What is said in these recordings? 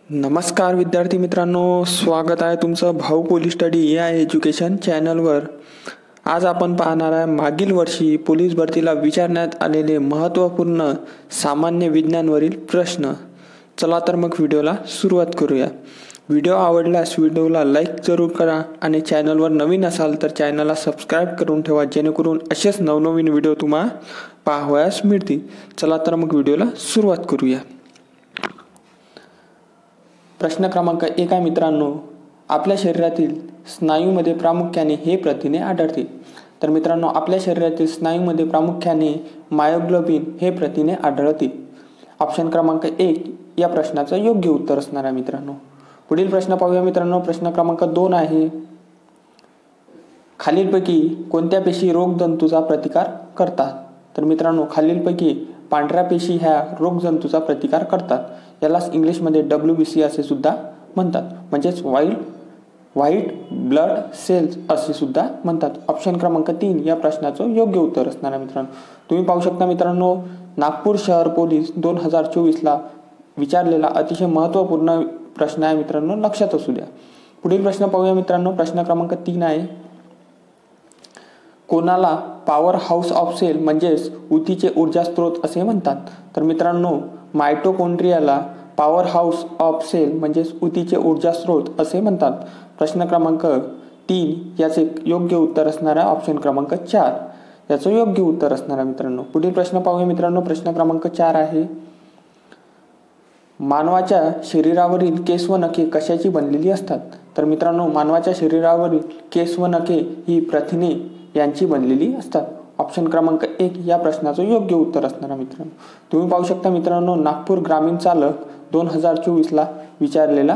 नमस्कार विद्यार्थी मित्रांनो, स्वागत आहे तुमचं भाऊ पोलीस स्टडी या एज्युकेशन चॅनलवर। आज आपण पाहणार आहे मागील वर्षी पोलीस भरतीला विचारण्यात आलेले महत्त्वपूर्ण सामान्य विज्ञानवरील प्रश्न। चला तर मग व्हिडिओला सुरुवात करूया। व्हिडिओ आवडल्यास व्हिडिओला लाईक जरूर करा आणि चॅनलवर नवीन असाल तर चॅनलला सबस्क्राईब करून ठेवा, जेणेकरून असेच नवनवीन व्हिडिओ तुम्हाला पाहावयास मिळतील। चला तर मग व्हिडिओला सुरुवात करूया। प्रश्न क्रमांक 1 आहे मित्रांनो, आपल्या शरीरातील स्नायूमध्ये प्रामुख्याने हे प्रथिने आढळते। तर मित्रांनो, आपल्या शरीरातील स्नायूमध्ये प्रामुख्याने मायोग्लोबिन हे प्रथिने आढळते। ऑप्शन क्रमांक 1 या प्रश्नाचं योग्य उत्तर असणार आहे मित्रांनो। पुढील प्रश्न पाहूया मित्रांनो। प्रश्न क्रमांक 2 आहे, खालीलपैकी कोणत्या पेशी रोगजंतूचा प्रतिकार करतात? तर मित्रांनो, खालीलपैकी पांढऱ्या पेशी ह्या रोगजंतूचा प्रतिकार करतात। यालाच इंग्लिशमध्ये WBC असे सुद्धा म्हणतात, म्हणजेच व्हाईट ब्लड सेल्स असे सुद्धा म्हणतात। ऑप्शन क्रमांक 3 या प्रश्नाचं योग्य उत्तर असणार आहे मित्रांनो। तुम्ही पाहू शकता मित्रांनो, नागपूर शहर पोलीस 2024 ला विचारलेला अतिशय महत्त्वपूर्ण प्रश्न आहे मित्रांनो, लक्षात असू द्या। पुढील प्रश्न पाहूया मित्रांनो। प्रश्न क्रमांक 3 आहे, कोणाला पॉवर हाऊस ऑफ सेल म्हणजेच ऊतीचे ऊर्जा स्त्रोत असे म्हणतात? तर मित्रांनो, मायटोकॉन्ड्रियाला पॉवर हाऊस ऑफ सेल म्हणजेच ऊतीचे ऊर्जा स्त्रोत असे म्हणतात। प्रश्न क्रमांक 3 याचे योग्य उत्तर असणार आहे ऑप्शन क्रमांक 4 याचं योग्य उत्तर असणार आहे मित्रांनो। पुढील प्रश्न पाहूया मित्रांनो। प्रश्न क्रमांक 4 आहे, मानवाच्या शरीरावरील केस व नखे कशाची बनलेली असतात? तर मित्रांनो, मानवाच्या शरीरावरील केस व नखे ही प्रथिने यांची बनलेली असतात। ऑप्शन क्रमांक 1 या प्रश्नाचं योग्य उत्तर असणार आहे मित्रांनो। तुम्ही पाहू शकता मित्रांनो, नागपूर ग्रामीण चालक 2024 ला विचारलेला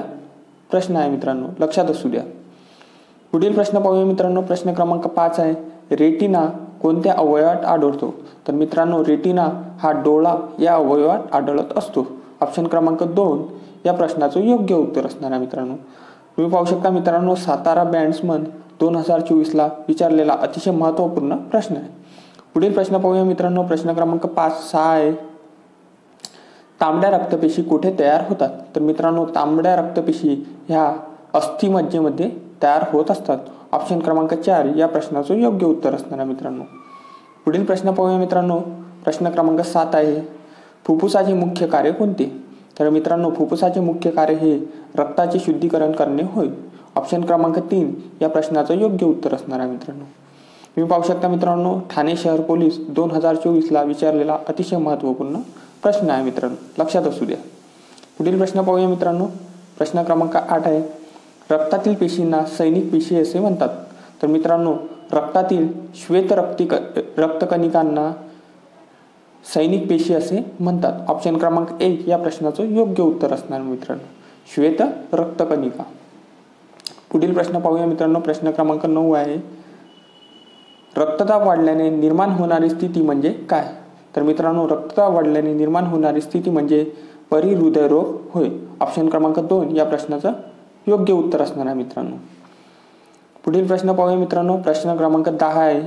प्रश्न आहे मित्रांनो, लक्षात असू द्या। पुढील प्रश्न पाहूया मित्रांनो। प्रश्न क्रमांक 5 आहे, रेटिना कोणत्या अवयवात आढळतो? तर मित्रांनो, रेटिना हा डोळा या अवयवात आढळत असतो। ऑप्शन क्रमांक 2 या प्रश्नाचं योग्य उत्तर असणार आहे मित्रांनो। तुम्ही पाहू शकता मित्रांनो, सातारा बॅट्समन 2024 ला विचारलेला अतिशय महत्त्वपूर्ण प्रश्न आहे। पुढील प्रश्न पाहूया मित्रांनो। प्रश्न क्रमांक 5-6 आहे, तांबड्या रक्तपेशी कुठे तयार होतात? तर मित्रांनो, तांबड्या रक्तपेशी ह्या अस्थिमज्जेमध्ये तयार होत असतात। ऑप्शन क्रमांक 4 या प्रश्नाचं योग्य उत्तर असणार आहे मित्रांनो। पुढील प्रश्न पाहूया मित्रांनो। प्रश्न क्रमांक 7 आहे, फुफ्फुसाचे मुख्य कार्य कोणते? तर मित्रांनो, फुफ्फुसाचे मुख्य कार्य हे रक्ताचे शुद्धीकरण करणे होय। ऑप्शन क्रमांक 3 या प्रश्नाचं योग्य उत्तर असणार आहे मित्रांनो। तुम्ही पाहू शकता मित्रांनो, ठाणे शहर पोलीस 2024 ला विचारलेला अतिशय महत्त्वपूर्ण प्रश्न आहे मित्रांनो, लक्षात असू द्या। पुढील प्रश्न पाहूया मित्रांनो। प्रश्न क्रमांक 8 आहे, रक्तातील पेशींना सैनिक पेशी असे म्हणतात? तर मित्रांनो, रक्तातील श्वेत रक्तकणिकांना सैनिक पेशी असे म्हणतात। ऑप्शन क्रमांक 1 या प्रश्नाचं योग्य उत्तर असणार मित्रांनो, श्वेत रक्तकणिका। पुढील प्रश्न पाहूया मित्रांनो। प्रश्न क्रमांक 9 आहे, रक्तदाब वाढल्याने निर्माण होणारी स्थिती म्हणजे काय? तर मित्रांनो, रक्तदाब वाढल्याने निर्माण होणारी स्थिती म्हणजे परिहृदयरोग होय। ऑप्शन क्रमांक 2 या प्रश्नाचं योग्य उत्तर असणार आहे मित्रांनो। पुढील प्रश्न पाहूया मित्रांनो। प्रश्न क्रमांक 10 आहे,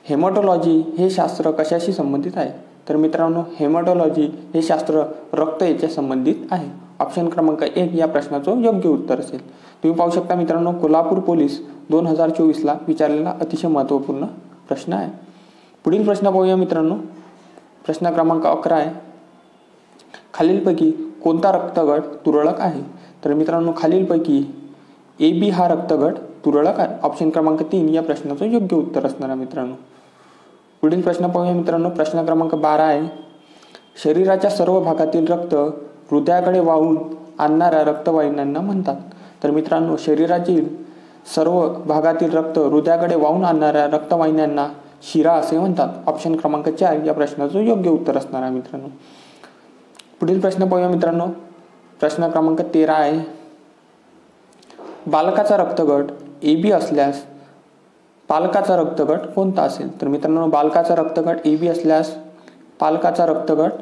हेमॅटॉलॉजी हे शास्त्र कशाशी संबंधित आहे? तर मित्रांनो, हेमॅटॉलॉजी हे शास्त्र रक्त याच्या संबंधित आहे। ऑप्शन क्रमांक 1 या प्रश्नाचं योग्य उत्तर असेल। तुम्ही पाहू शकता मित्रांनो, कोल्हापूर पोलीस 2024 ला विचारलेला अतिशय महत्त्वपूर्ण प्रश्न आहे। पुढील प्रश्न पाहूया मित्रांनो। प्रश्न क्रमांक 11 आहे, खालीलपैकी कोणता रक्तगट तुरळक आहे? तर मित्रांनो, खालीलपैकी AB हा रक्तगट तुरळक आहे। ऑप्शन क्रमांक 3 या प्रश्नाचं योग्य उत्तर असणार आहे मित्रांनो। पुढील प्रश्न पाहूया मित्रांनो। प्रश्न क्रमांक 12 आहे, शरीराच्या सर्व भागातील रक्त हृदयाकडे वाहून आणणाऱ्या रक्तवाहिन्यांना म्हणतात? तर मित्रांनो, शरीरातील सर्व भागातील रक्त हृदयाकडे वाहून आणणाऱ्या रक्तवाहिन्यांना शिरा असे म्हणतात। ऑप्शन क्रमांक 4 या प्रश्नाचं योग्य उत्तर असणार आहे मित्रांनो। पुढील प्रश्न पाहूया मित्रांनो। प्रश्न क्रमांक 13 आहे, बालकाचा रक्तगट AB असल्यास पालकाचा रक्तगट कोणता असेल? तर मित्रांनो, बालकाचा रक्तगट AB असल्यास पालकाचा रक्तगट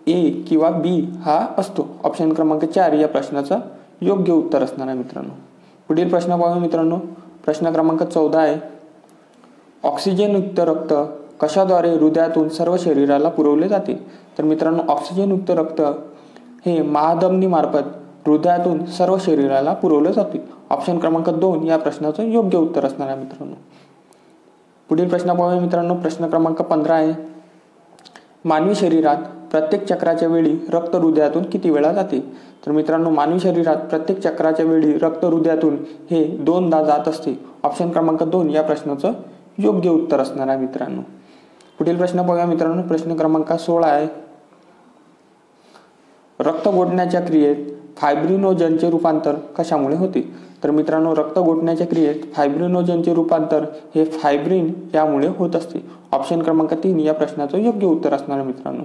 A किंवा B हा असतो। ऑप्शन क्रमांक 4 या प्रश्नाचं योग्य उत्तर असणार आहे मित्रांनो। पुढील प्रश्न पाहूया मित्रांनो। प्रश्न क्रमांक 14 आहे, ऑक्सिजनयुक्त रक्त कशाद्वारे हृदयातून सर्व शरीराला पुरवले जाते? तर मित्रांनो, ऑक्सिजनयुक्त रक्त हे महाधमनीमार्फत हृदयातून सर्व शरीराला पुरवलं जाते. ऑप्शन क्रमांक 2 या प्रश्नाचं योग्य उत्तर असणार आहे मित्रांनो. पुढील प्रश्न पाहूया मित्रांनो. प्रश्न क्रमांक 15 आहे. मानवी शरीरात प्रत्येक चक्राच्या वेळी रक्त हृदयातून किती वेळा जाते? तर मित्रांनो, मानवी शरीरात प्रत्येक चक्राच्या वेळी रक्त हृदयातून हे 2दा जात असते. ऑप्शन क्रमांक 2 या प्रश्नाचं योग्य उत्तर असणार आहे मित्रांनो. पुढील प्रश्न पाहूया मित्रांनो. प्रश्न क्रमांक 16 आहे. रक्त गोठण्याच्या क्रियेत फायब्रिनोजनचे रूपांतर कशामुळे होते? तर मित्रांनो, रक्त गोठण्याच्या क्रियेत फायब्रिनोजनचे रूपांतर हे फायब्रिन यामुळे होत असते. ऑप्शन क्रमांक 3 या प्रश्नाचं योग्य उत्तर असणार आहे मित्रांनो.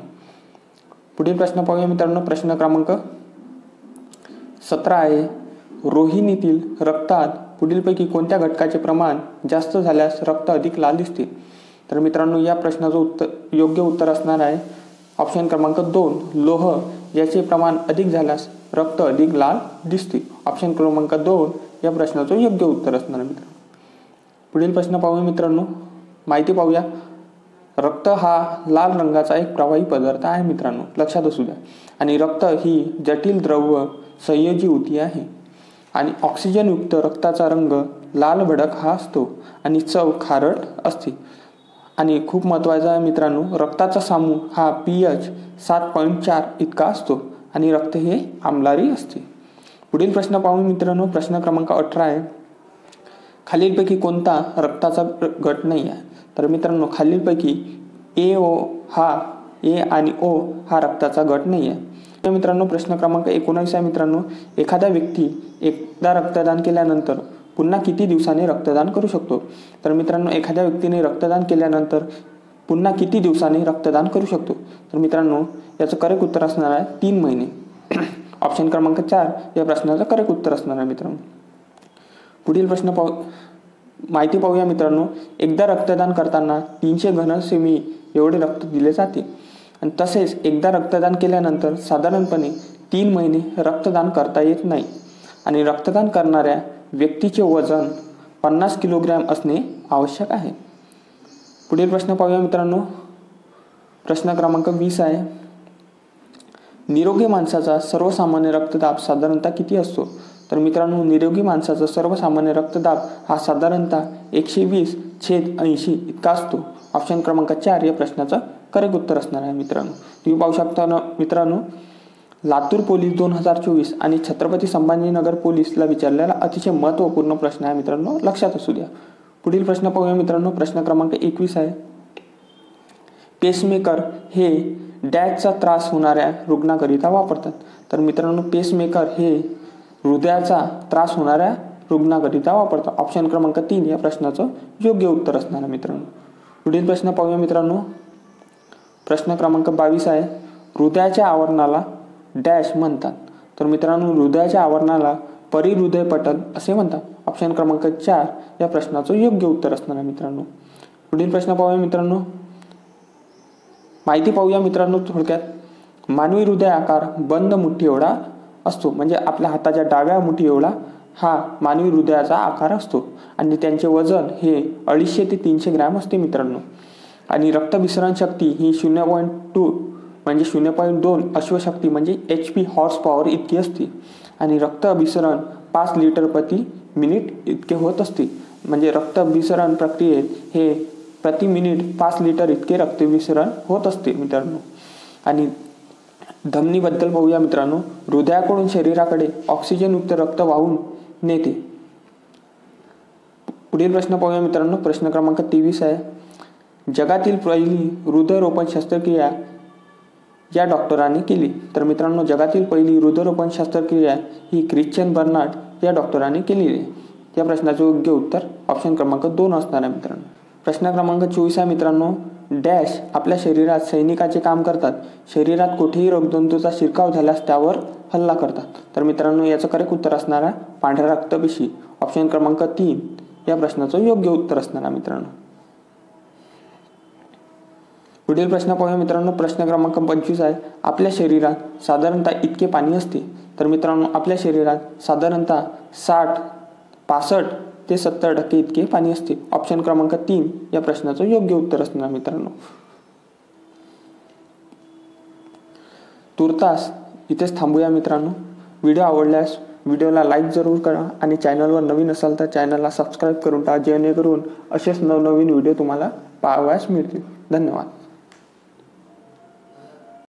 पुढील प्रश्न पाहूया मित्रांनो. प्रश्न क्रमांक 17 आहे. रोहिणीतील रक्तात पुढीलपैकी कोणत्या घटकाचे प्रमाण जास्त झाल्यास रक्त अधिक लाल दिसते? तर मित्रांनो, या प्रश्नाचं योग्य उत्तर असणार आहे ऑप्शन क्रमांक 2 लोह याचे प्रमाण अधिक झाल्यास रक्त अधिक लाल दिसते. ऑप्शन क्रमांक 2 या प्रश्नाचं योग्य उत्तर असणार आहे मित्रांनो. पुढील प्रश्न पाहूया मित्रांनो. माहिती पाहूया. रक्त हा लाल रंगाचा एक प्रवाही पदार्थ आहे मित्रांनो, लक्षात असू द्या. आणि रक्त ही जटिल द्रव्य संयोजी ऊती आहे. आणि ऑक्सिजनयुक्त रक्ताचा रंग लाल भडक हा असतो आणि चव खारट असते. आणि खूप महत्त्वाचं आहे मित्रांनो, रक्ताचा सामू हा pH 7.4 इतका असतो आणि रक्त हे आम्लारी असते. पुढील प्रश्न पाहू मित्रांनो. प्रश्न क्रमांक 18 आहे. खालीलपैकी कोणता रक्ताचा गट नाही आहे? तर मित्रांनो, खालीलपैकी A आणि O हा रक्ताचा गट नाही आहे. तर मित्रांनो, प्रश्न क्रमांक 19 आहे मित्रांनो. एखादा व्यक्ती एकदा रक्तदान केल्यानंतर पुन्हा किती दिवसांनी रक्तदान करू शकतो? तर मित्रांनो, एखाद्या व्यक्तीने रक्तदान केल्यानंतर पुन्हा किती दिवसांनी रक्तदान करू शकतो? तर मित्रांनो, याचं करेक्ट उत्तर असणार आहे 3 महिने. ऑप्शन क्रमांक 4 या प्रश्नाचं करेक्ट उत्तर असणार आहे मित्रांनो. पुढील प्रश्न माहिती पाहूया मित्रांनो. एकदा रक्तदान करताना 300 घनसेमी एवढे रक्त दिले जाते. आणि तसेच एकदा रक्तदान केल्यानंतर साधारणपणे 3 महिने रक्तदान करता येत नाही. आणि रक्तदान करणाऱ्या व्यक्तीचे वजन 50 किलोग्रॅम असणे आवश्यक आहे. पुढील प्रश्न पाहूया मित्रांनो. प्रश्न क्रमांक 20 आहे. निरोगी माणसाचा सर्वसामान्य रक्तदाब साधारणतः किती असतो? तर मित्रांनो, निरोगी माणसाचा सर्वसामान्य रक्तदाब हा साधारणतः 120/80 इतका असतो. ऑप्शन क्रमांक 4 या प्रश्नाचं करेक्ट उत्तर असणार आहे मित्रांनो. तुम्ही पाहू शकता ना मित्रांनो, लातूर पोलीस 2024 आणि छत्रपती संभाजीनगर पोलीसला विचारलेला अतिशय महत्त्वपूर्ण प्रश्न आहे मित्रांनो, लक्षात असू द्या. पुढील प्रश्न पाहूया मित्रांनो. प्रश्न क्रमांक 21 आहे. पेसमेकर हे डॅशचा त्रास होणाऱ्या रुग्णाकरिता वापरतात. तर मित्रांनो, पेसमेकर हे हृदयाचा त्रास होणाऱ्या रुग्णाकरिता वापरतात. ऑप्शन क्रमांक 3 या प्रश्नाचं योग्य उत्तर असणार आहे मित्रांनो. पुढील प्रश्न पाहूया मित्रांनो. प्रश्न क्रमांक 22 आहे. हृदयाच्या आवरणाला डॅश म्हणतात. तर मित्रांनो, हृदयाच्या आवरणाला परिहृदय पटल असे म्हणतात. ऑप्शन क्रमांक 4 या प्रश्नाचं योग्य उत्तर असणार आहे मित्रांनो. पुढील प्रश्न पाहूया मित्रांनो. माहिती पाहूया मित्रांनो थोडक्यात. मानवी हृदय आकार बंद मुठी एवढा असतो. म्हणजे आपल्या हाताच्या डाव्या मुठी एवढा हा मानवी हृदयाचा आकार असतो. आणि त्यांचे वजन हे 250 ते 300 ग्रॅम असते मित्रांनो. आणि रक्तभिसरण शक्ती ही 0.2 म्हणजे 0.2 अश्वशक्ती म्हणजे HP हॉर्स पॉवर इतकी असते. आणि रक्तभिसरण 5 लिटर प्रति मिनिट इतके होत असते. म्हणजे रक्तभिसरण प्रक्रियेत हे प्रति मिनिट 5 लिटर इतके रक्तभिसरण होत असते मित्रांनो. आणि धमनीबद्दल पाहूया मित्रांनो. हृदयाकडून शरीराकडे ऑक्सिजनयुक्त रक्त वाहून नेते. पुढील प्रश्न पाहूया मित्रांनो. प्रश्न क्रमांक 23 आहे. जगातील पहिली हृदयरोपण शस्त्रक्रिया या डॉक्टरांनी केली. तर मित्रांनो, जगातील पहिली हृदयरोपण शस्त्रक्रिया ही ख्रिश्चन बर्नार्ड या डॉक्टरांनी केलेली आहे. या प्रश्नाचे योग्य उत्तर ऑप्शन क्रमांक 2 असणार आहे मित्रांनो. प्रश्न क्रमांक 24 आहे मित्रांनो. डॅश आपल्या शरीरात सैनिकाचे काम करतात. शरीरात कुठेही रोगजंतूचा शिरकाव झाल्यास त्यावर हल्ला करतात. तर मित्रांनो, याचं करेक्ट उत्तर असणार आहे पांढऱ्या रक्तपेशी. ऑप्शन क्रमांक 3 या प्रश्नाचं योग्य उत्तर असणार आहे मित्रांनो. पुढील प्रश्न पाहूया मित्रांनो. प्रश्न क्रमांक 25 आहे. आपल्या शरीरात साधारणतः इतके पाणी असते. तर मित्रांनो, आपल्या शरीरात साधारणतः 65 ते 70% इतके पाणी असते. ऑप्शन क्रमांक 3 या प्रश्नाचं योग्य उत्तर असणार मित्रांनो. तुर्तास इथेच थांबूया मित्रांनो. व्हिडिओ आवडल्यास व्हिडिओला लाईक जरूर करा आणि चॅनलवर नवीन असाल तर चॅनलला सबस्क्राईब करून टाका, जेणेकरून असेच नवनवीन व्हिडिओ तुम्हाला पाहावयास मिळतील. धन्यवाद.